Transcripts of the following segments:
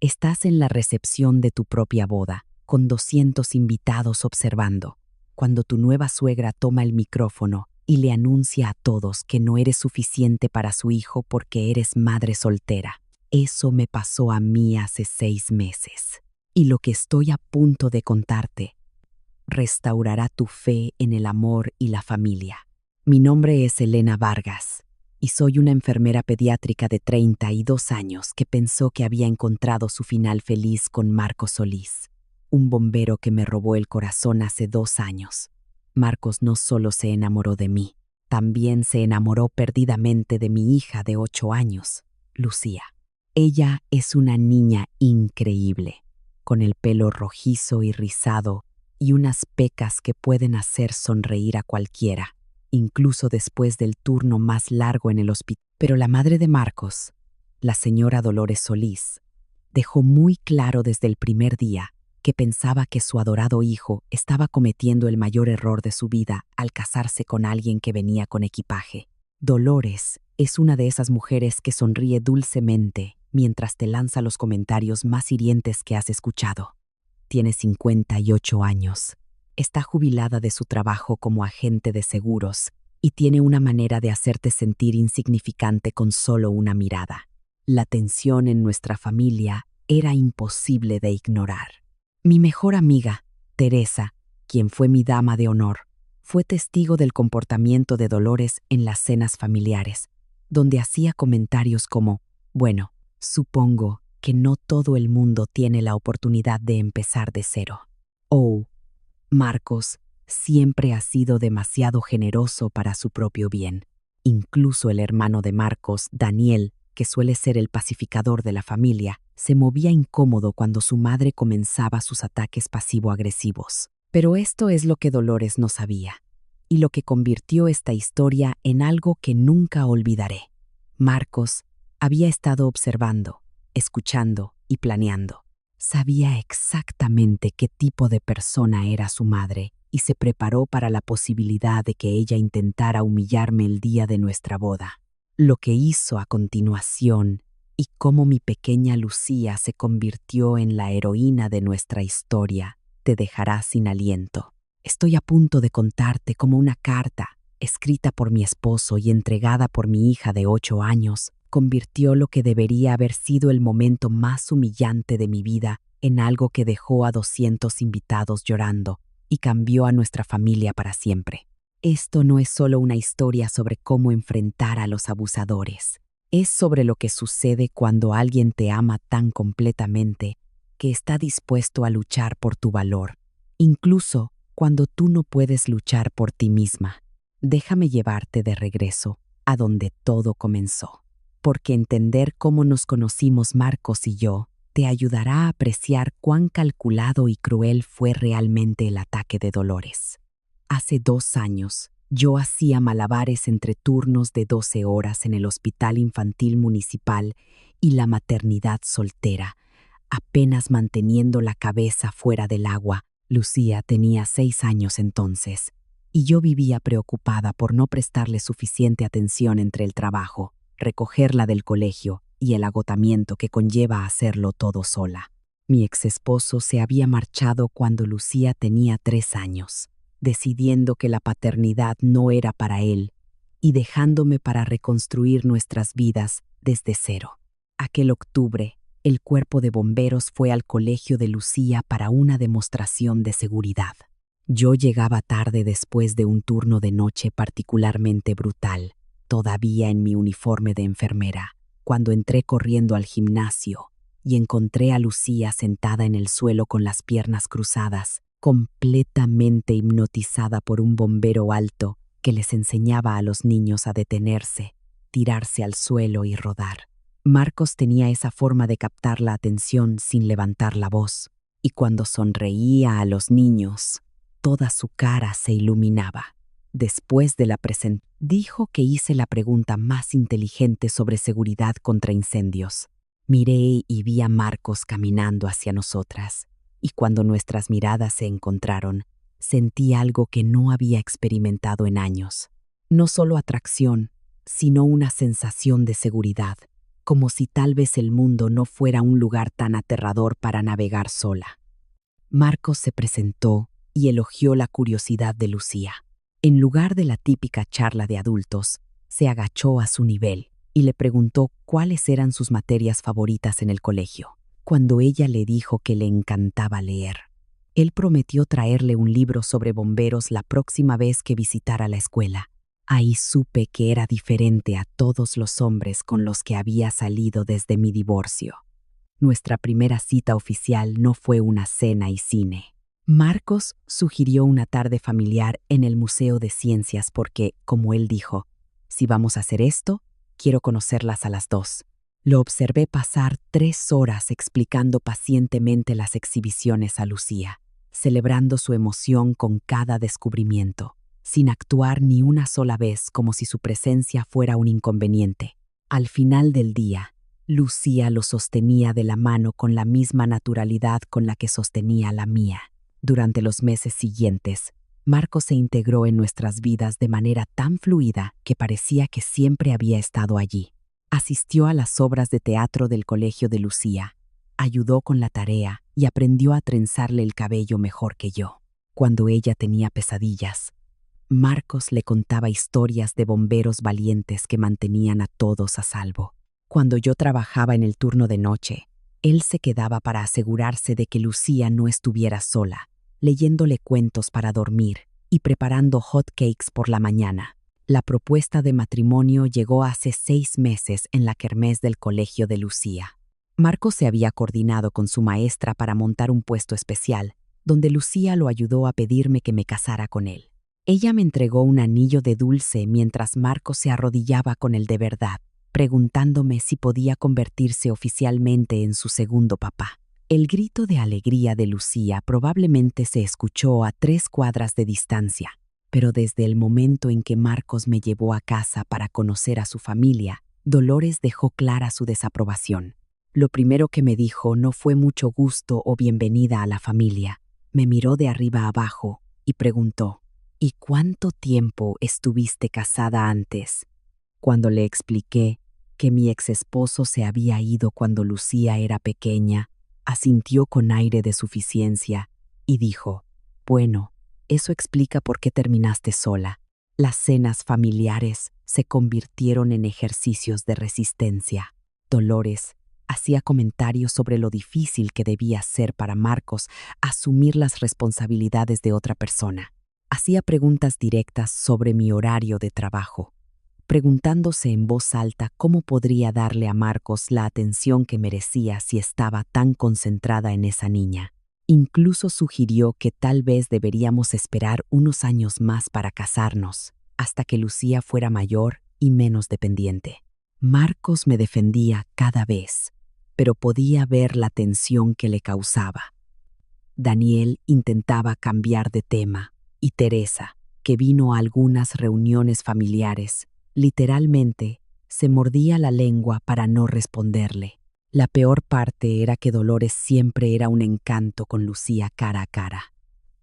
Estás en la recepción de tu propia boda, con 200 invitados observando, cuando tu nueva suegra toma el micrófono y le anuncia a todos que no eres suficiente para su hijo porque eres madre soltera. Eso me pasó a mí hace 6 meses. Y lo que estoy a punto de contarte restaurará tu fe en el amor y la familia. Mi nombre es Elena Vargas y soy una enfermera pediátrica de 32 años que pensó que había encontrado su final feliz con Marcos Solís, un bombero que me robó el corazón hace 2 años. Marcos no solo se enamoró de mí, también se enamoró perdidamente de mi hija de 8 años, Lucía. Ella es una niña increíble, con el pelo rojizo y rizado y unas pecas que pueden hacer sonreír a cualquiera, incluso después del turno más largo en el hospital. Pero la madre de Marcos, la señora Dolores Solís, dejó muy claro desde el primer día que pensaba que su adorado hijo estaba cometiendo el mayor error de su vida al casarse con alguien que venía con equipaje. Dolores es una de esas mujeres que sonríe dulcemente mientras te lanza los comentarios más hirientes que has escuchado. Tiene 58 años. Está jubilada de su trabajo como agente de seguros y tiene una manera de hacerte sentir insignificante con solo una mirada. La tensión en nuestra familia era imposible de ignorar. Mi mejor amiga, Teresa, quien fue mi dama de honor, fue testigo del comportamiento de Dolores en las cenas familiares, donde hacía comentarios como, bueno, supongo que no todo el mundo tiene la oportunidad de empezar de cero. Oh, Marcos siempre ha sido demasiado generoso para su propio bien. Incluso el hermano de Marcos, Daniel, que suele ser el pacificador de la familia, se movía incómodo cuando su madre comenzaba sus ataques pasivo-agresivos. Pero esto es lo que Dolores no sabía, y lo que convirtió esta historia en algo que nunca olvidaré. Marcos había estado observando, escuchando y planeando. Sabía exactamente qué tipo de persona era su madre y se preparó para la posibilidad de que ella intentara humillarme el día de nuestra boda. Lo que hizo a continuación y cómo mi pequeña Lucía se convirtió en la heroína de nuestra historia te dejará sin aliento. Estoy a punto de contarte cómo una carta, escrita por mi esposo y entregada por mi hija de 8 años, convirtió lo que debería haber sido el momento más humillante de mi vida en algo que dejó a 200 invitados llorando y cambió a nuestra familia para siempre. Esto no es solo una historia sobre cómo enfrentar a los abusadores. Es sobre lo que sucede cuando alguien te ama tan completamente que está dispuesto a luchar por tu valor, incluso cuando tú no puedes luchar por ti misma. Déjame llevarte de regreso a donde todo comenzó, porque entender cómo nos conocimos Marcos y yo te ayudará a apreciar cuán calculado y cruel fue realmente el ataque de Dolores. Hace 2 años, yo hacía malabares entre turnos de 12 horas en el Hospital Infantil Municipal y la maternidad soltera, apenas manteniendo la cabeza fuera del agua. Lucía tenía 6 años entonces, y yo vivía preocupada por no prestarle suficiente atención entre el trabajo, recogerla del colegio y el agotamiento que conlleva hacerlo todo sola. Mi exesposo se había marchado cuando Lucía tenía 3 años, decidiendo que la paternidad no era para él y dejándome para reconstruir nuestras vidas desde cero. Aquel octubre, el cuerpo de bomberos fue al colegio de Lucía para una demostración de seguridad. Yo llegaba tarde después de un turno de noche particularmente brutal, todavía en mi uniforme de enfermera, cuando entré corriendo al gimnasio y encontré a Lucía sentada en el suelo con las piernas cruzadas, completamente hipnotizada por un bombero alto que les enseñaba a los niños a detenerse, tirarse al suelo y rodar. Marcos tenía esa forma de captar la atención sin levantar la voz, y cuando sonreía a los niños, toda su cara se iluminaba. Después de la presentación, dijo que hice la pregunta más inteligente sobre seguridad contra incendios. Miré y vi a Marcos caminando hacia nosotras, y cuando nuestras miradas se encontraron, sentí algo que no había experimentado en años. No solo atracción, sino una sensación de seguridad, como si tal vez el mundo no fuera un lugar tan aterrador para navegar sola. Marcos se presentó y elogió la curiosidad de Lucía. En lugar de la típica charla de adultos, se agachó a su nivel y le preguntó cuáles eran sus materias favoritas en el colegio. Cuando ella le dijo que le encantaba leer, él prometió traerle un libro sobre bomberos la próxima vez que visitara la escuela. Ahí supe que era diferente a todos los hombres con los que había salido desde mi divorcio. Nuestra primera cita oficial no fue una cena y cine. Marcos sugirió una tarde familiar en el Museo de Ciencias porque, como él dijo, si vamos a hacer esto, quiero conocerlas a las dos. Lo observé pasar 3 horas explicando pacientemente las exhibiciones a Lucía, celebrando su emoción con cada descubrimiento, sin actuar ni una sola vez como si su presencia fuera un inconveniente. Al final del día, Lucía lo sostenía de la mano con la misma naturalidad con la que sostenía la mía. Durante los meses siguientes, Marcos se integró en nuestras vidas de manera tan fluida que parecía que siempre había estado allí. Asistió a las obras de teatro del colegio de Lucía, ayudó con la tarea y aprendió a trenzarle el cabello mejor que yo. Cuando ella tenía pesadillas, Marcos le contaba historias de bomberos valientes que mantenían a todos a salvo. Cuando yo trabajaba en el turno de noche, él se quedaba para asegurarse de que Lucía no estuviera sola, leyéndole cuentos para dormir y preparando hot cakes por la mañana. La propuesta de matrimonio llegó hace 6 meses en la kermés del colegio de Lucía. Marcos se había coordinado con su maestra para montar un puesto especial, donde Lucía lo ayudó a pedirme que me casara con él. Ella me entregó un anillo de dulce mientras Marcos se arrodillaba con el de verdad, preguntándome si podía convertirse oficialmente en su segundo papá. El grito de alegría de Lucía probablemente se escuchó a 3 cuadras de distancia, pero desde el momento en que Marcos me llevó a casa para conocer a su familia, Dolores dejó clara su desaprobación. Lo primero que me dijo no fue mucho gusto o bienvenida a la familia. Me miró de arriba abajo y preguntó, ¿y cuánto tiempo estuviste casada antes? Cuando le expliqué que mi exesposo se había ido cuando Lucía era pequeña, asintió con aire de suficiencia y dijo, bueno, eso explica por qué terminaste sola. Las cenas familiares se convirtieron en ejercicios de resistencia. Dolores hacía comentarios sobre lo difícil que debía ser para Marcos asumir las responsabilidades de otra persona. Hacía preguntas directas sobre mi horario de trabajo, preguntándose en voz alta cómo podría darle a Marcos la atención que merecía si estaba tan concentrada en esa niña. Incluso sugirió que tal vez deberíamos esperar unos años más para casarnos, hasta que Lucía fuera mayor y menos dependiente. Marcos me defendía cada vez, pero podía ver la tensión que le causaba. Daniel intentaba cambiar de tema, y Teresa, que vino a algunas reuniones familiares, literalmente, se mordía la lengua para no responderle. La peor parte era que Dolores siempre era un encanto con Lucía cara a cara,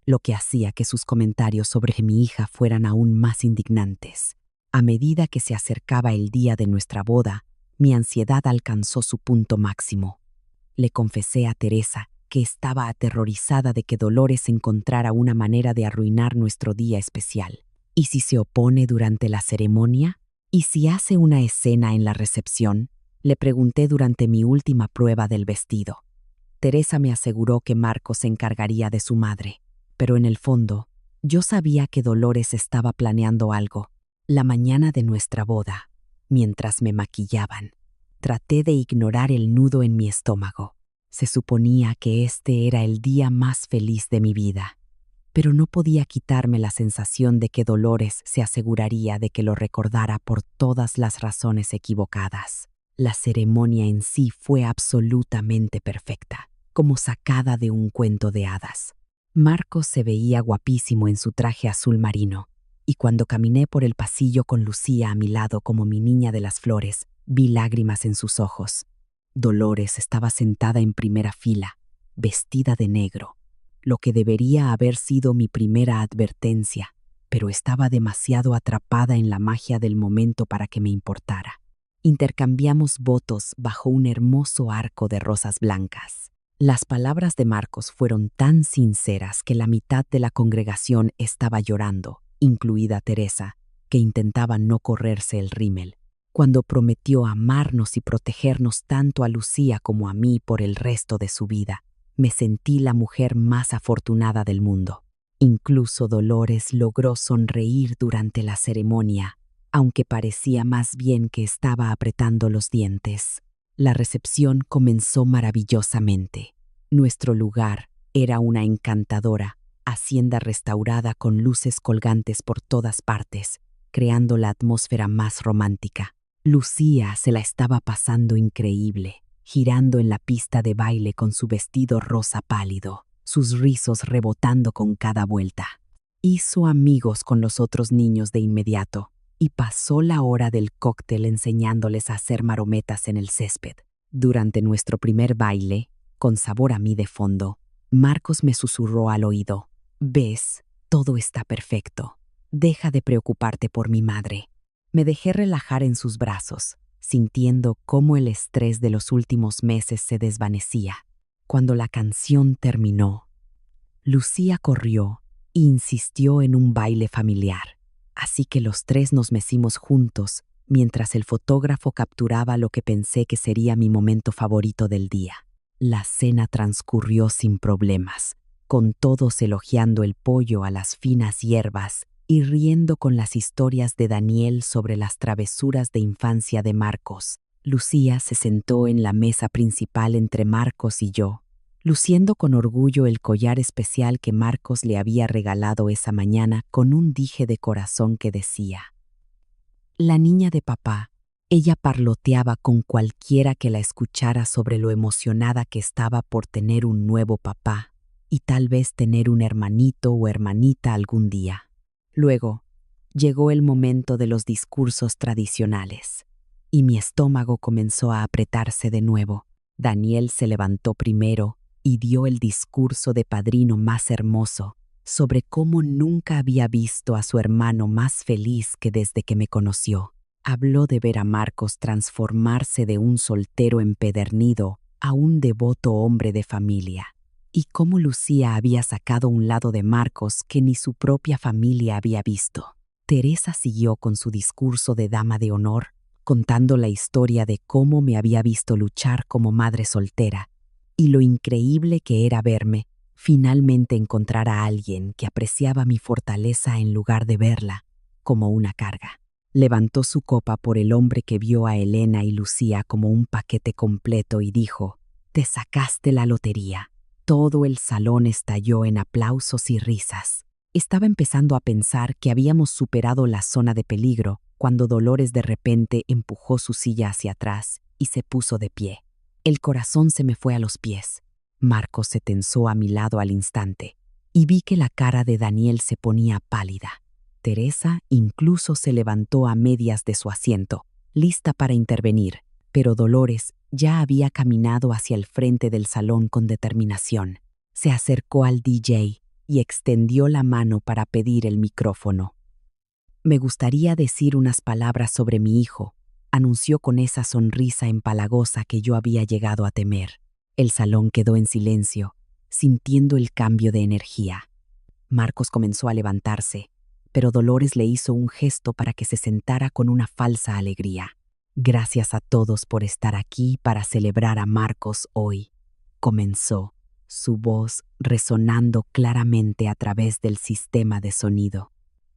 lo que hacía que sus comentarios sobre mi hija fueran aún más indignantes. A medida que se acercaba el día de nuestra boda, mi ansiedad alcanzó su punto máximo. Le confesé a Teresa que estaba aterrorizada de que Dolores encontrara una manera de arruinar nuestro día especial. ¿Y si se opone durante la ceremonia? ¿Y si hace una escena en la recepción? Le pregunté durante mi última prueba del vestido. Teresa me aseguró que Marcos se encargaría de su madre, pero en el fondo, yo sabía que Dolores estaba planeando algo. La mañana de nuestra boda, mientras me maquillaban, traté de ignorar el nudo en mi estómago. Se suponía que este era el día más feliz de mi vida, pero no podía quitarme la sensación de que Dolores se aseguraría de que lo recordara por todas las razones equivocadas. La ceremonia en sí fue absolutamente perfecta, como sacada de un cuento de hadas. Marcos se veía guapísimo en su traje azul marino, y cuando caminé por el pasillo con Lucía a mi lado como mi niña de las flores, vi lágrimas en sus ojos. Dolores estaba sentada en primera fila, vestida de negro, lo que debería haber sido mi primera advertencia, pero estaba demasiado atrapada en la magia del momento para que me importara. Intercambiamos votos bajo un hermoso arco de rosas blancas. Las palabras de Marcos fueron tan sinceras que la mitad de la congregación estaba llorando, incluida Teresa, que intentaba no correrse el rímel. Cuando prometió amarnos y protegernos tanto a Lucía como a mí por el resto de su vida, me sentí la mujer más afortunada del mundo. Incluso Dolores logró sonreír durante la ceremonia, aunque parecía más bien que estaba apretando los dientes. La recepción comenzó maravillosamente. Nuestro lugar era una encantadora hacienda restaurada con luces colgantes por todas partes, creando la atmósfera más romántica. Lucía se la estaba pasando increíble, girando en la pista de baile con su vestido rosa pálido, sus rizos rebotando con cada vuelta. Hizo amigos con los otros niños de inmediato y pasó la hora del cóctel enseñándoles a hacer marometas en el césped. Durante nuestro primer baile, con sabor a mí de fondo, Marcos me susurró al oído: «¿Ves? Todo está perfecto. Deja de preocuparte por mi madre». Me dejé relajar en sus brazos, sintiendo cómo el estrés de los últimos meses se desvanecía. Cuando la canción terminó, Lucía corrió e insistió en un baile familiar, así que los tres nos mecimos juntos mientras el fotógrafo capturaba lo que pensé que sería mi momento favorito del día. La cena transcurrió sin problemas, con todos elogiando el pollo a las finas hierbas y riendo con las historias de Daniel sobre las travesuras de infancia de Marcos. Lucía se sentó en la mesa principal entre Marcos y yo, luciendo con orgullo el collar especial que Marcos le había regalado esa mañana con un dije de corazón que decía: «La niña de papá». Ella parloteaba con cualquiera que la escuchara sobre lo emocionada que estaba por tener un nuevo papá y tal vez tener un hermanito o hermanita algún día. Luego, llegó el momento de los discursos tradicionales, y mi estómago comenzó a apretarse de nuevo. Daniel se levantó primero y dio el discurso de padrino más hermoso, sobre cómo nunca había visto a su hermano más feliz que desde que me conoció. Habló de ver a Marcos transformarse de un soltero empedernido a un devoto hombre de familia, y cómo Lucía había sacado un lado de Marcos que ni su propia familia había visto. Teresa siguió con su discurso de dama de honor, contando la historia de cómo me había visto luchar como madre soltera, y lo increíble que era verme finalmente encontrar a alguien que apreciaba mi fortaleza en lugar de verla como una carga. Levantó su copa por el hombre que vio a Elena y Lucía como un paquete completo y dijo: «Te sacaste la lotería». Todo el salón estalló en aplausos y risas. Estaba empezando a pensar que habíamos superado la zona de peligro cuando Dolores de repente empujó su silla hacia atrás y se puso de pie. El corazón se me fue a los pies. Marcos se tensó a mi lado al instante y vi que la cara de Daniel se ponía pálida. Teresa incluso se levantó a medias de su asiento, lista para intervenir, pero Dolores ya había caminado hacia el frente del salón con determinación. Se acercó al DJ y extendió la mano para pedir el micrófono. «Me gustaría decir unas palabras sobre mi hijo», anunció con esa sonrisa empalagosa que yo había llegado a temer. El salón quedó en silencio, sintiendo el cambio de energía. Marcos comenzó a levantarse, pero Dolores le hizo un gesto para que se sentara con una falsa alegría. «Gracias a todos por estar aquí para celebrar a Marcos hoy», comenzó, su voz resonando claramente a través del sistema de sonido.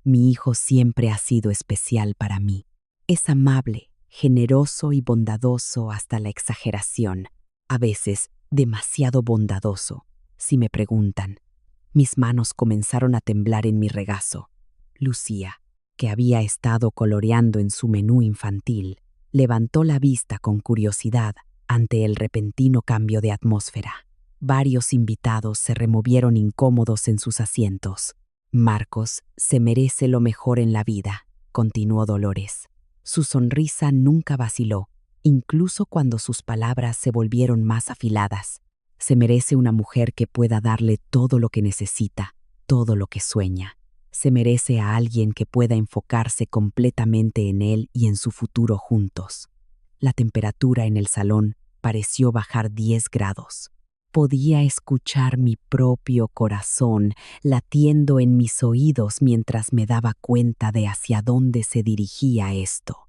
«Mi hijo siempre ha sido especial para mí. Es amable, generoso y bondadoso hasta la exageración, a veces demasiado bondadoso, si me preguntan». Mis manos comenzaron a temblar en mi regazo. Lucía, que había estado coloreando en su menú infantil, levantó la vista con curiosidad ante el repentino cambio de atmósfera. Varios invitados se removieron incómodos en sus asientos. «Marcos se merece lo mejor en la vida», continuó Dolores. Su sonrisa nunca vaciló, incluso cuando sus palabras se volvieron más afiladas. «Se merece una mujer que pueda darle todo lo que necesita, todo lo que sueña. Se merece a alguien que pueda enfocarse completamente en él y en su futuro juntos. La temperatura en el salón pareció bajar 10 grados. Podía escuchar mi propio corazón latiendo en mis oídos mientras me daba cuenta de hacia dónde se dirigía esto.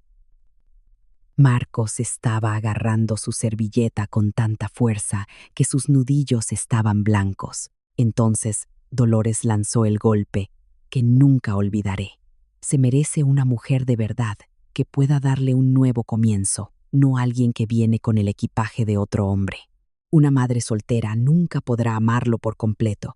Marcos estaba agarrando su servilleta con tanta fuerza que sus nudillos estaban blancos. Entonces, Dolores lanzó el golpe, que nunca olvidaré. Se merece una mujer de verdad, que pueda darle un nuevo comienzo, no alguien que viene con el equipaje de otro hombre. Una madre soltera nunca podrá amarlo por completo,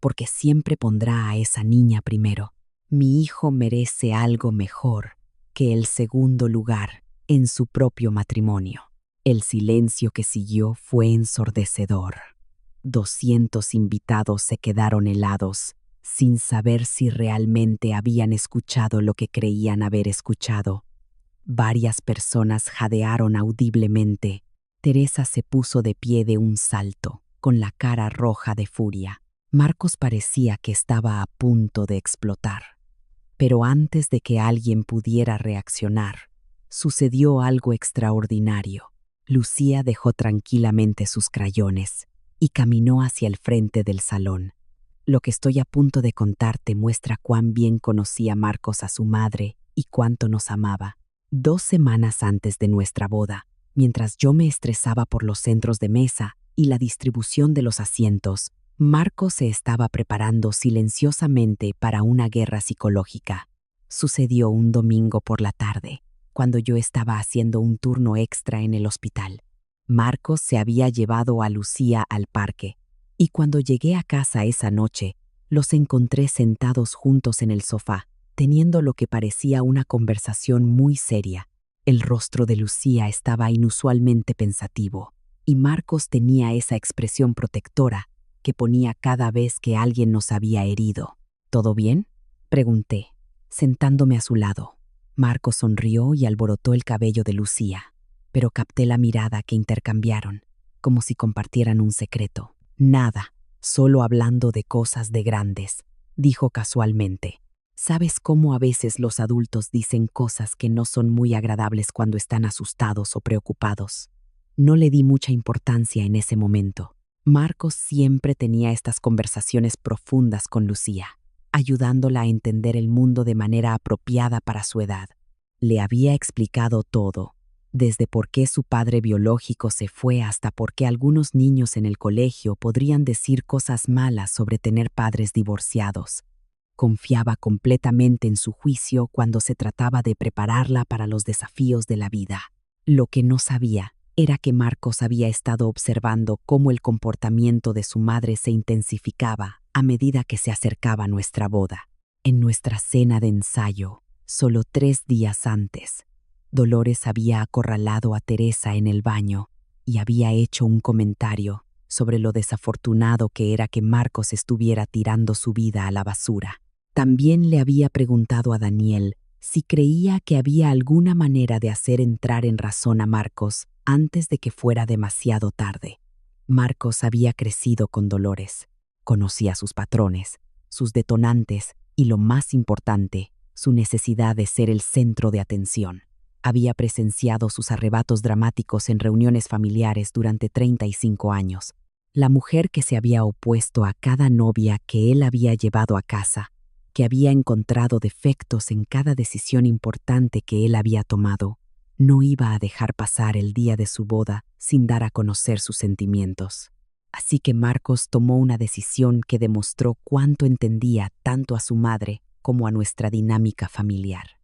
porque siempre pondrá a esa niña primero. Mi hijo merece algo mejor que el segundo lugar en su propio matrimonio. El silencio que siguió fue ensordecedor. 200 invitados se quedaron helados, sin saber si realmente habían escuchado lo que creían haber escuchado. Varias personas jadearon audiblemente. Teresa se puso de pie de un salto, con la cara roja de furia. Marcos parecía que estaba a punto de explotar. Pero antes de que alguien pudiera reaccionar, sucedió algo extraordinario. Lucía dejó tranquilamente sus crayones y caminó hacia el frente del salón. Lo que estoy a punto de contarte muestra cuán bien conocía Marcos a su madre y cuánto nos amaba. 2 semanas antes de nuestra boda, mientras yo me estresaba por los centros de mesa y la distribución de los asientos, Marcos se estaba preparando silenciosamente para una guerra psicológica. Sucedió un domingo por la tarde, cuando yo estaba haciendo un turno extra en el hospital. Marcos se había llevado a Lucía al parque, y cuando llegué a casa esa noche, los encontré sentados juntos en el sofá, teniendo lo que parecía una conversación muy seria. El rostro de Lucía estaba inusualmente pensativo, y Marcos tenía esa expresión protectora que ponía cada vez que alguien nos había herido. ¿Todo bien?, pregunté, sentándome a su lado. Marcos sonrió y alborotó el cabello de Lucía, pero capté la mirada que intercambiaron, como si compartieran un secreto. Nada, solo hablando de cosas de grandes, dijo casualmente. ¿Sabes cómo a veces los adultos dicen cosas que no son muy agradables cuando están asustados o preocupados? No le di mucha importancia en ese momento. Marcos siempre tenía estas conversaciones profundas con Lucía, ayudándola a entender el mundo de manera apropiada para su edad. Le había explicado todo, desde por qué su padre biológico se fue hasta por qué algunos niños en el colegio podrían decir cosas malas sobre tener padres divorciados. Confiaba completamente en su juicio cuando se trataba de prepararla para los desafíos de la vida. Lo que no sabía era que Marcos había estado observando cómo el comportamiento de su madre se intensificaba a medida que se acercaba nuestra boda. En nuestra cena de ensayo, solo 3 días antes, Dolores había acorralado a Teresa en el baño y había hecho un comentario sobre lo desafortunado que era que Marcos estuviera tirando su vida a la basura. También le había preguntado a Daniel si creía que había alguna manera de hacer entrar en razón a Marcos antes de que fuera demasiado tarde. Marcos había crecido con Dolores. Conocía sus patrones, sus detonantes y, lo más importante, su necesidad de ser el centro de atención. Había presenciado sus arrebatos dramáticos en reuniones familiares durante 35 años. La mujer que se había opuesto a cada novia que él había llevado a casa, que había encontrado defectos en cada decisión importante que él había tomado, no iba a dejar pasar el día de su boda sin dar a conocer sus sentimientos. Así que Marcos tomó una decisión que demostró cuánto entendía tanto a su madre como a nuestra dinámica familiar.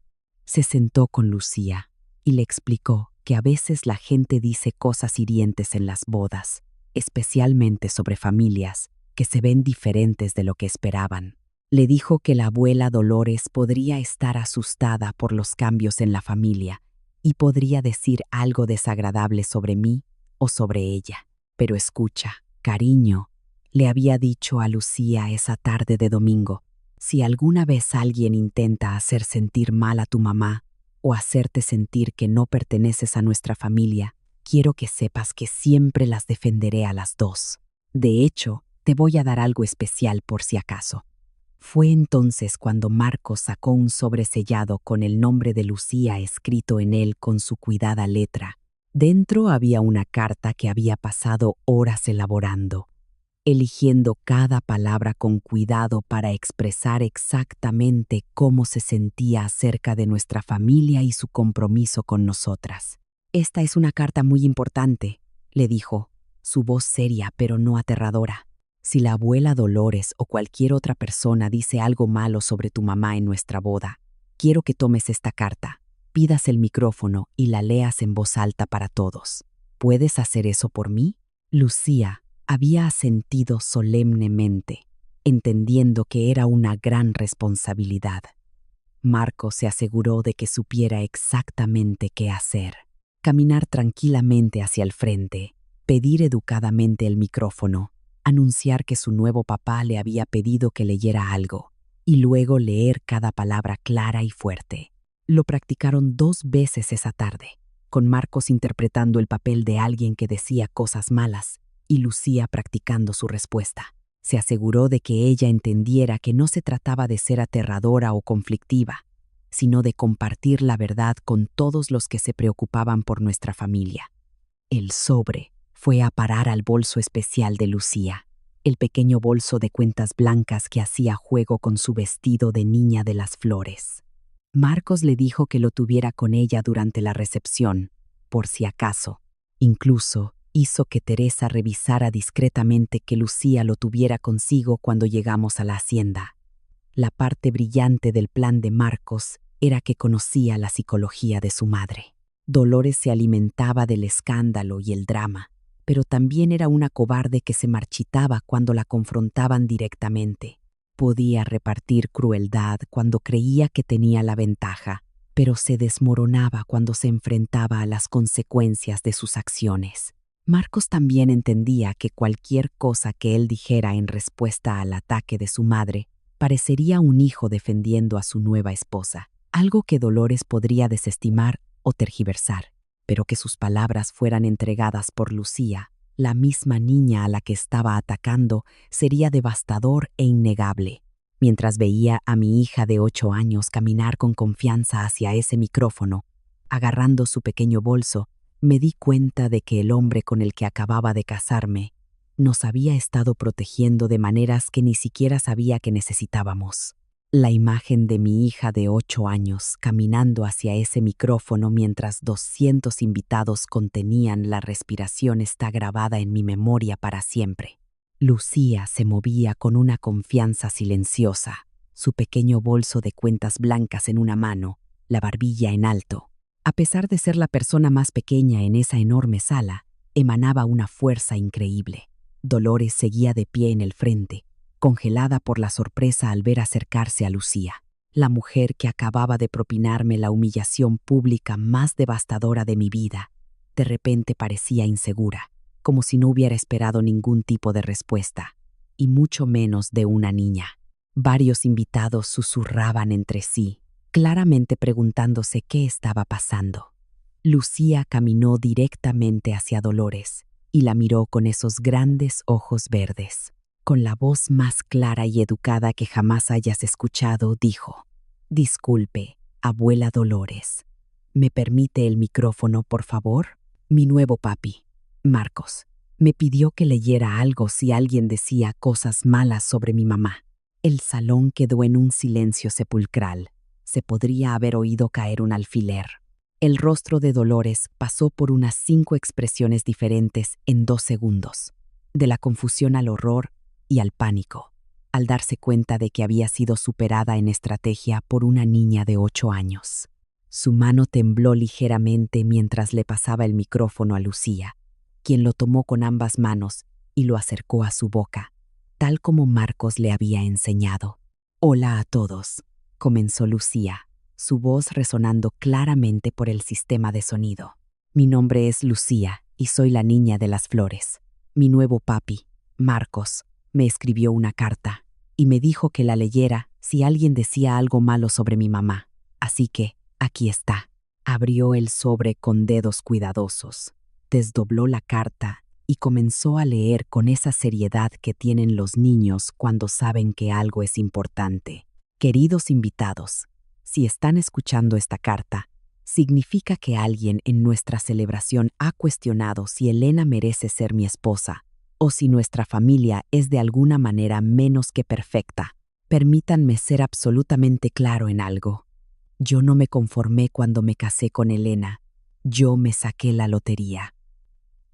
Se sentó con Lucía y le explicó que a veces la gente dice cosas hirientes en las bodas, especialmente sobre familias que se ven diferentes de lo que esperaban. Le dijo que la abuela Dolores podría estar asustada por los cambios en la familia y podría decir algo desagradable sobre mí o sobre ella. Pero escucha, cariño, le había dicho a Lucía esa tarde de domingo, si alguna vez alguien intenta hacer sentir mal a tu mamá o hacerte sentir que no perteneces a nuestra familia, quiero que sepas que siempre las defenderé a las dos. De hecho, te voy a dar algo especial por si acaso. Fue entonces cuando Marcos sacó un sobre sellado con el nombre de Lucía escrito en él con su cuidada letra Dentro había una carta que había pasado horas elaborando, eligiendo cada palabra con cuidado para expresar exactamente cómo se sentía acerca de nuestra familia y su compromiso con nosotras. «Esta es una carta muy importante», le dijo, su voz seria pero no aterradora. «Si la abuela Dolores o cualquier otra persona dice algo malo sobre tu mamá en nuestra boda, quiero que tomes esta carta, pidas el micrófono y la leas en voz alta para todos. ¿Puedes hacer eso por mí?» Lucía había asentido solemnemente, entendiendo que era una gran responsabilidad. Marcos se aseguró de que supiera exactamente qué hacer. Caminar tranquilamente hacia el frente, pedir educadamente el micrófono, anunciar que su nuevo papá le había pedido que leyera algo, y luego leer cada palabra clara y fuerte. Lo practicaron 2 veces esa tarde, con Marcos interpretando el papel de alguien que decía cosas malas y Lucía practicando su respuesta. Se aseguró de que ella entendiera que no se trataba de ser aterradora o conflictiva, sino de compartir la verdad con todos los que se preocupaban por nuestra familia. El sobre fue a parar al bolso especial de Lucía, el pequeño bolso de cuentas blancas que hacía juego con su vestido de niña de las flores. Marcos le dijo que lo tuviera con ella durante la recepción, por si acaso. Incluso hizo que Teresa revisara discretamente que Lucía lo tuviera consigo cuando llegamos a la hacienda. La parte brillante del plan de Marcos era que conocía la psicología de su madre. Dolores se alimentaba del escándalo y el drama, pero también era una cobarde que se marchitaba cuando la confrontaban directamente. Podía repartir crueldad cuando creía que tenía la ventaja, pero se desmoronaba cuando se enfrentaba a las consecuencias de sus acciones. Marcos también entendía que cualquier cosa que él dijera en respuesta al ataque de su madre parecería un hijo defendiendo a su nueva esposa, algo que Dolores podría desestimar o tergiversar, pero que sus palabras fueran entregadas por Lucía, la misma niña a la que estaba atacando, sería devastador e innegable. Mientras veía a mi hija de 8 años caminar con confianza hacia ese micrófono, agarrando su pequeño bolso, me di cuenta de que el hombre con el que acababa de casarme nos había estado protegiendo de maneras que ni siquiera sabía que necesitábamos. La imagen de mi hija de 8 años caminando hacia ese micrófono mientras 200 invitados contenían la respiración está grabada en mi memoria para siempre. Lucía se movía con una confianza silenciosa, su pequeño bolso de cuentas blancas en una mano, la barbilla en alto. A pesar de ser la persona más pequeña en esa enorme sala, emanaba una fuerza increíble. Dolores seguía de pie en el frente, congelada por la sorpresa al ver acercarse a Lucía, la mujer que acababa de propinarme la humillación pública más devastadora de mi vida. De repente parecía insegura, como si no hubiera esperado ningún tipo de respuesta, y mucho menos de una niña. Varios invitados susurraban entre sí, claramente preguntándose qué estaba pasando. Lucía caminó directamente hacia Dolores y la miró con esos grandes ojos verdes. Con la voz más clara y educada que jamás hayas escuchado, dijo: «Disculpe, abuela Dolores. ¿Me permite el micrófono, por favor? Mi nuevo papi, Marcos, me pidió que leyera algo si alguien decía cosas malas sobre mi mamá». El salón quedó en un silencio sepulcral. Se podría haber oído caer un alfiler. El rostro de Dolores pasó por unas 5 expresiones diferentes en 2 segundos, de la confusión al horror y al pánico, al darse cuenta de que había sido superada en estrategia por una niña de 8 años. Su mano tembló ligeramente mientras le pasaba el micrófono a Lucía, quien lo tomó con ambas manos y lo acercó a su boca, tal como Marcos le había enseñado. «Hola a todos», comenzó Lucía, su voz resonando claramente por el sistema de sonido. «Mi nombre es Lucía y soy la niña de las flores. Mi nuevo papi, Marcos, me escribió una carta y me dijo que la leyera si alguien decía algo malo sobre mi mamá. Así que, aquí está». Abrió el sobre con dedos cuidadosos, desdobló la carta y comenzó a leer con esa seriedad que tienen los niños cuando saben que algo es importante. «Queridos invitados, si están escuchando esta carta, significa que alguien en nuestra celebración ha cuestionado si Elena merece ser mi esposa o si nuestra familia es de alguna manera menos que perfecta. Permítanme ser absolutamente claro en algo. Yo no me conformé cuando me casé con Elena. Yo me saqué la lotería.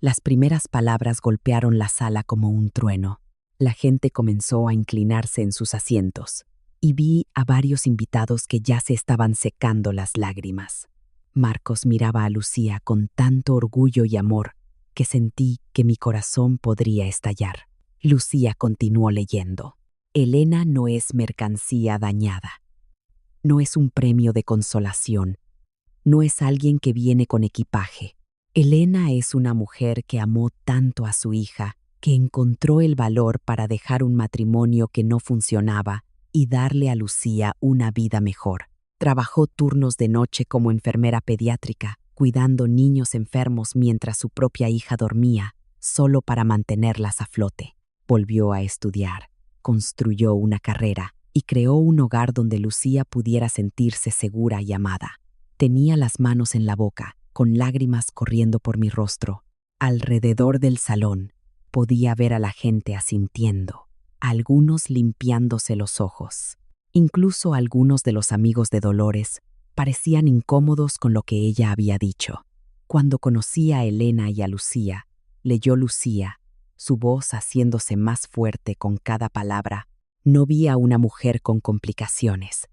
Las primeras palabras golpearon la sala como un trueno. La gente comenzó a inclinarse en sus asientos y vi a varios invitados que ya se estaban secando las lágrimas. Marcos miraba a Lucía con tanto orgullo y amor que sentí que mi corazón podría estallar. Lucía continuó leyendo. Elena no es mercancía dañada. No es un premio de consolación. No es alguien que viene con equipaje. Elena es una mujer que amó tanto a su hija que encontró el valor para dejar un matrimonio que no funcionaba y darle a Lucía una vida mejor. Trabajó turnos de noche como enfermera pediátrica, cuidando niños enfermos mientras su propia hija dormía, solo para mantenerlas a flote. Volvió a estudiar, construyó una carrera y creó un hogar donde Lucía pudiera sentirse segura y amada. Tenía las manos en la boca, con lágrimas corriendo por mi rostro. Alrededor del salón podía ver a la gente asintiendo, algunos limpiándose los ojos. Incluso algunos de los amigos de Dolores parecían incómodos con lo que ella había dicho. Cuando conocí a Elena y a Lucía, leyó Lucía, su voz haciéndose más fuerte con cada palabra. No vi a una mujer con complicaciones.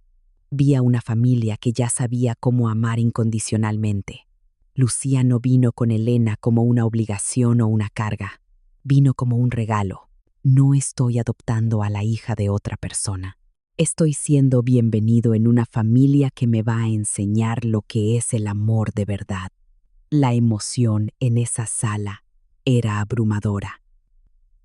Vi a una familia que ya sabía cómo amar incondicionalmente. Lucía no vino con Elena como una obligación o una carga. Vino como un regalo. No estoy adoptando a la hija de otra persona. Estoy siendo bienvenido en una familia que me va a enseñar lo que es el amor de verdad. La emoción en esa sala era abrumadora.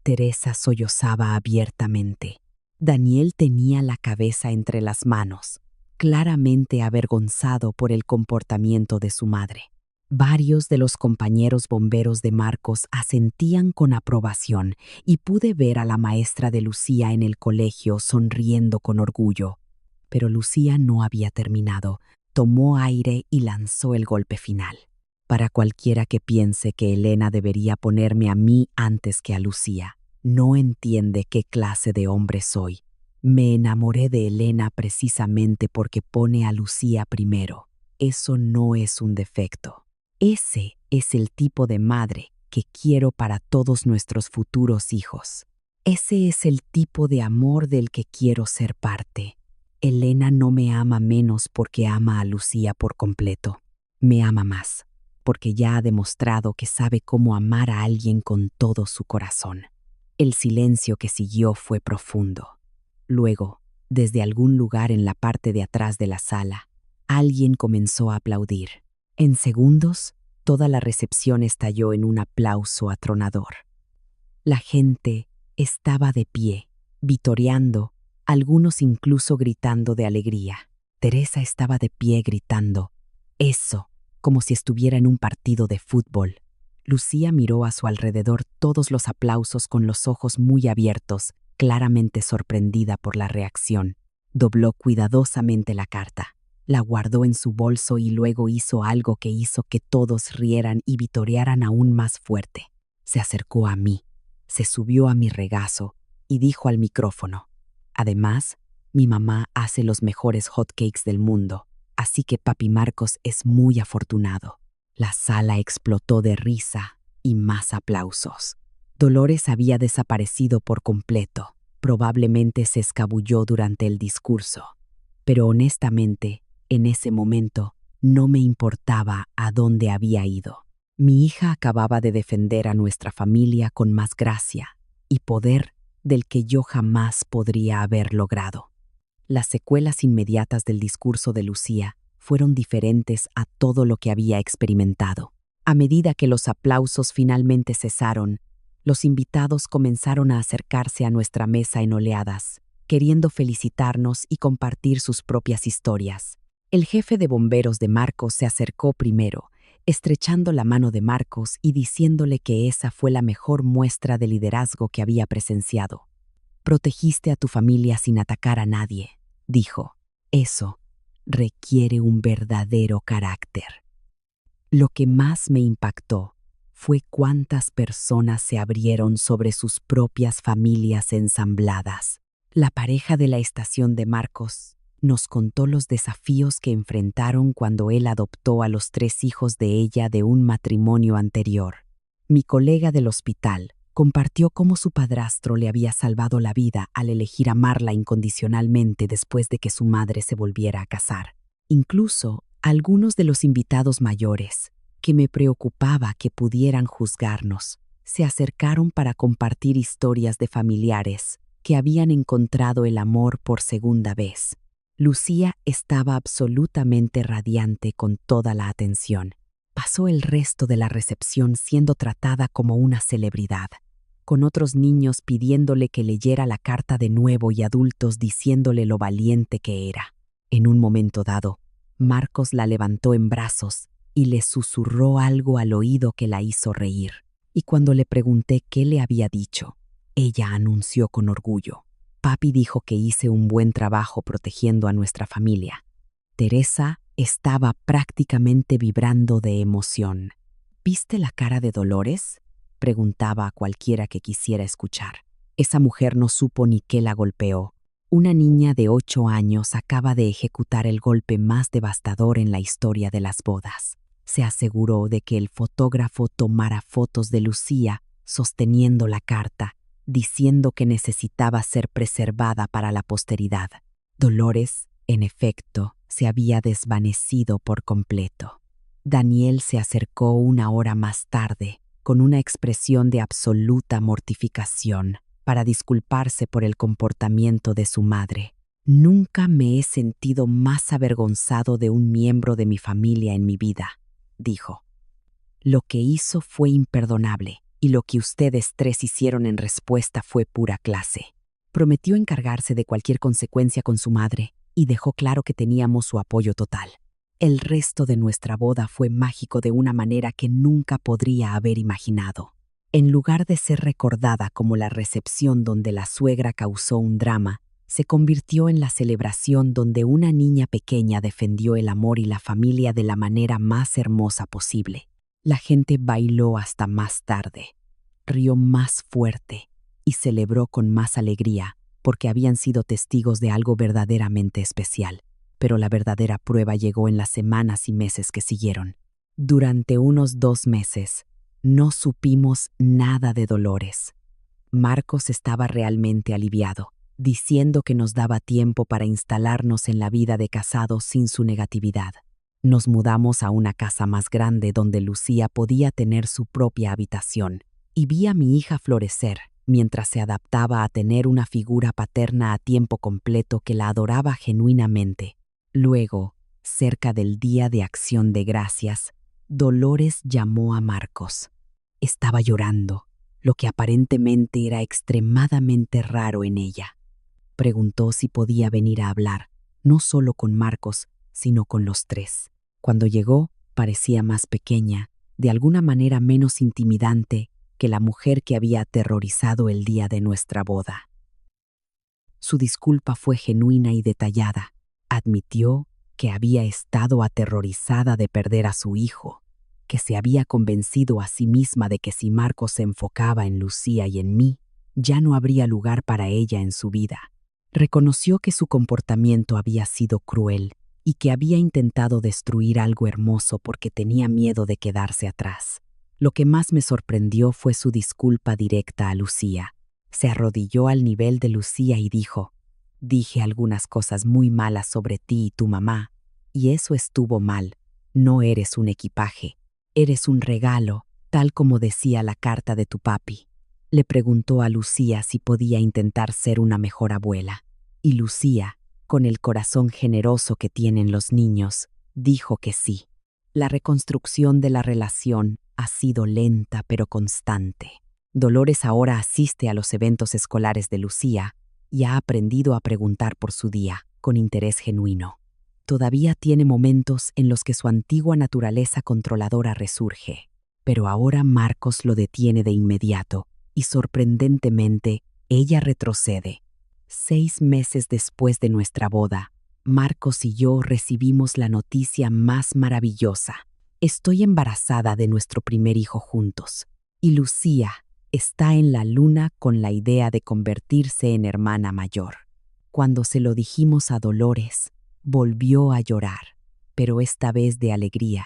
Teresa sollozaba abiertamente. Daniel tenía la cabeza entre las manos, claramente avergonzado por el comportamiento de su madre. Varios de los compañeros bomberos de Marcos asentían con aprobación y pude ver a la maestra de Lucía en el colegio sonriendo con orgullo. Pero Lucía no había terminado. Tomó aire y lanzó el golpe final. Para cualquiera que piense que Elena debería ponerme a mí antes que a Lucía, no entiende qué clase de hombre soy. Me enamoré de Elena precisamente porque pone a Lucía primero. Eso no es un defecto. Ese es el tipo de madre que quiero para todos nuestros futuros hijos. Ese es el tipo de amor del que quiero ser parte. Elena no me ama menos porque ama a Lucía por completo. Me ama más, porque ya ha demostrado que sabe cómo amar a alguien con todo su corazón. El silencio que siguió fue profundo. Luego, desde algún lugar en la parte de atrás de la sala, alguien comenzó a aplaudir. En segundos, toda la recepción estalló en un aplauso atronador. La gente estaba de pie, vitoreando, algunos incluso gritando de alegría. Teresa estaba de pie gritando, «Eso», como si estuviera en un partido de fútbol. Lucía miró a su alrededor todos los aplausos con los ojos muy abiertos, claramente sorprendida por la reacción. Dobló cuidadosamente la carta. La guardó en su bolso y luego hizo algo que hizo que todos rieran y vitorearan aún más fuerte. Se acercó a mí, se subió a mi regazo y dijo al micrófono, «Además, mi mamá hace los mejores hotcakes del mundo, así que papi Marcos es muy afortunado». La sala explotó de risa y más aplausos. Dolores había desaparecido por completo. Probablemente se escabulló durante el discurso. Pero honestamente, en ese momento, no me importaba a dónde había ido. Mi hija acababa de defender a nuestra familia con más gracia y poder del que yo jamás podría haber logrado. Las secuelas inmediatas del discurso de Lucía fueron diferentes a todo lo que había experimentado. A medida que los aplausos finalmente cesaron, los invitados comenzaron a acercarse a nuestra mesa en oleadas, queriendo felicitarnos y compartir sus propias historias. El jefe de bomberos de Marcos se acercó primero, estrechando la mano de Marcos y diciéndole que esa fue la mejor muestra de liderazgo que había presenciado. «Protegiste a tu familia sin atacar a nadie», dijo. «Eso requiere un verdadero carácter. Lo que más me impactó fue cuántas personas se abrieron sobre sus propias familias ensambladas. La pareja de la estación de Marcos nos contó los desafíos que enfrentaron cuando él adoptó a los 3 hijos de ella de un matrimonio anterior. Mi colega del hospital compartió cómo su padrastro le había salvado la vida al elegir amarla incondicionalmente después de que su madre se volviera a casar. Incluso algunos de los invitados mayores, que me preocupaba que pudieran juzgarnos, se acercaron para compartir historias de familiares que habían encontrado el amor por segunda vez. Lucía estaba absolutamente radiante con toda la atención. Pasó el resto de la recepción siendo tratada como una celebridad, con otros niños pidiéndole que leyera la carta de nuevo y adultos diciéndole lo valiente que era. En un momento dado, Marcos la levantó en brazos y le susurró algo al oído que la hizo reír. Y cuando le pregunté qué le había dicho, ella anunció con orgullo: «Papi dijo que hice un buen trabajo protegiendo a nuestra familia». Teresa estaba prácticamente vibrando de emoción. «¿Viste la cara de Dolores?», preguntaba a cualquiera que quisiera escuchar. Esa mujer no supo ni qué la golpeó. Una niña de 8 años acaba de ejecutar el golpe más devastador en la historia de las bodas. Se aseguró de que el fotógrafo tomara fotos de Lucía sosteniendo la carta, diciendo que necesitaba ser preservada para la posteridad. Dolores, en efecto, se había desvanecido por completo. Daniel se acercó 1 hora más tarde, con una expresión de absoluta mortificación, para disculparse por el comportamiento de su madre. «Nunca me he sentido más avergonzado de un miembro de mi familia en mi vida», dijo. «Lo que hizo fue imperdonable, y lo que ustedes 3 hicieron en respuesta fue pura clase». Prometió encargarse de cualquier consecuencia con su madre y dejó claro que teníamos su apoyo total. El resto de nuestra boda fue mágico de una manera que nunca podría haber imaginado. En lugar de ser recordada como la recepción donde la suegra causó un drama, se convirtió en la celebración donde una niña pequeña defendió el amor y la familia de la manera más hermosa posible. La gente bailó hasta más tarde, rió más fuerte y celebró con más alegría porque habían sido testigos de algo verdaderamente especial. Pero la verdadera prueba llegó en las semanas y meses que siguieron. Durante unos 2 meses, no supimos nada de Dolores. Marcos estaba realmente aliviado, diciendo que nos daba tiempo para instalarnos en la vida de casados sin su negatividad. Nos mudamos a una casa más grande donde Lucía podía tener su propia habitación, y vi a mi hija florecer mientras se adaptaba a tener una figura paterna a tiempo completo que la adoraba genuinamente. Luego, cerca del Día de Acción de Gracias, Dolores llamó a Marcos. Estaba llorando, lo que aparentemente era extremadamente raro en ella. Preguntó si podía venir a hablar, no solo con Marcos, sino con los 3. Cuando llegó, parecía más pequeña, de alguna manera menos intimidante que la mujer que había aterrorizado el día de nuestra boda. Su disculpa fue genuina y detallada. Admitió que había estado aterrorizada de perder a su hijo, que se había convencido a sí misma de que si Marcos se enfocaba en Lucía y en mí, ya no habría lugar para ella en su vida. Reconoció que su comportamiento había sido cruel y que había intentado destruir algo hermoso porque tenía miedo de quedarse atrás. Lo que más me sorprendió fue su disculpa directa a Lucía. Se arrodilló al nivel de Lucía y dijo: «Dije algunas cosas muy malas sobre ti y tu mamá, y eso estuvo mal. No eres un equipaje, eres un regalo, tal como decía la carta de tu papi». Le preguntó a Lucía si podía intentar ser una mejor abuela, y Lucía, con el corazón generoso que tienen los niños, dijo que sí. La reconstrucción de la relación ha sido lenta pero constante. Dolores ahora asiste a los eventos escolares de Lucía y ha aprendido a preguntar por su día, con interés genuino. Todavía tiene momentos en los que su antigua naturaleza controladora resurge, pero ahora Marcos lo detiene de inmediato y, sorprendentemente, ella retrocede. 6 meses después de nuestra boda, Marcos y yo recibimos la noticia más maravillosa. Estoy embarazada de nuestro primer hijo juntos. Y Lucía está en la luna con la idea de convertirse en hermana mayor. Cuando se lo dijimos a Dolores, volvió a llorar, pero esta vez de alegría.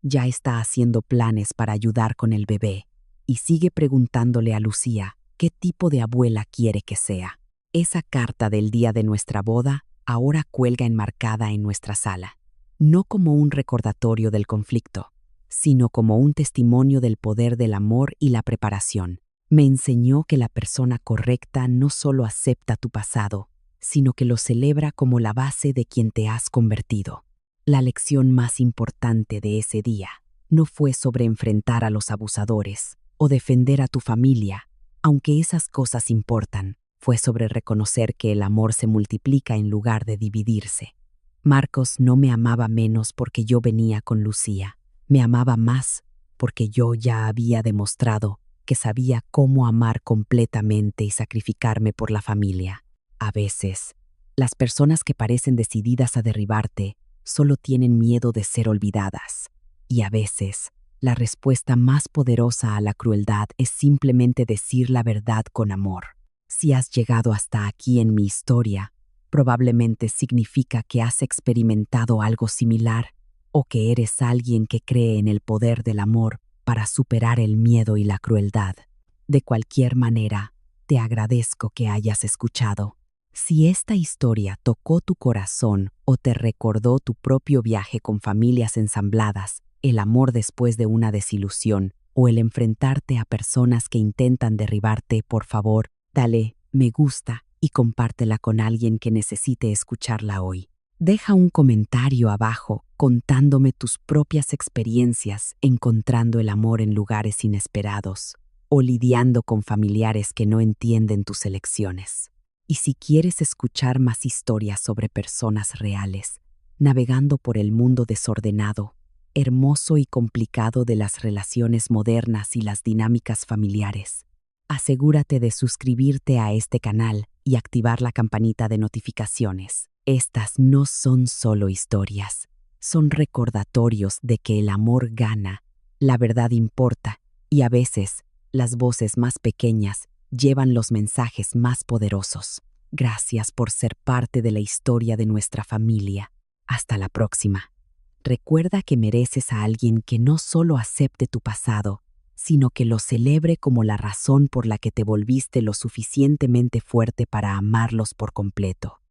Ya está haciendo planes para ayudar con el bebé y sigue preguntándole a Lucía qué tipo de abuela quiere que sea. Esa carta del día de nuestra boda ahora cuelga enmarcada en nuestra sala, no como un recordatorio del conflicto, sino como un testimonio del poder del amor y la preparación. Me enseñó que la persona correcta no solo acepta tu pasado, sino que lo celebra como la base de quien te has convertido. La lección más importante de ese día no fue sobre enfrentar a los abusadores o defender a tu familia, aunque esas cosas importan. Fue sobre reconocer que el amor se multiplica en lugar de dividirse. Marcos no me amaba menos porque yo venía con Lucía. Me amaba más porque yo ya había demostrado que sabía cómo amar completamente y sacrificarme por la familia. A veces, las personas que parecen decididas a derribarte solo tienen miedo de ser olvidadas. Y a veces, la respuesta más poderosa a la crueldad es simplemente decir la verdad con amor. Si has llegado hasta aquí en mi historia, probablemente significa que has experimentado algo similar o que eres alguien que cree en el poder del amor para superar el miedo y la crueldad. De cualquier manera, te agradezco que hayas escuchado. Si esta historia tocó tu corazón o te recordó tu propio viaje con familias ensambladas, el amor después de una desilusión o el enfrentarte a personas que intentan derribarte, por favor, dale me gusta y compártela con alguien que necesite escucharla hoy. Deja un comentario abajo contándome tus propias experiencias encontrando el amor en lugares inesperados o lidiando con familiares que no entienden tus elecciones. Y si quieres escuchar más historias sobre personas reales, navegando por el mundo desordenado, hermoso y complicado de las relaciones modernas y las dinámicas familiares, asegúrate de suscribirte a este canal y activar la campanita de notificaciones. Estas no son solo historias, son recordatorios de que el amor gana, la verdad importa y a veces las voces más pequeñas llevan los mensajes más poderosos. Gracias por ser parte de la historia de nuestra familia. Hasta la próxima. Recuerda que mereces a alguien que no solo acepte tu pasado, sino que lo celebre como la razón por la que te volviste lo suficientemente fuerte para amarlos por completo.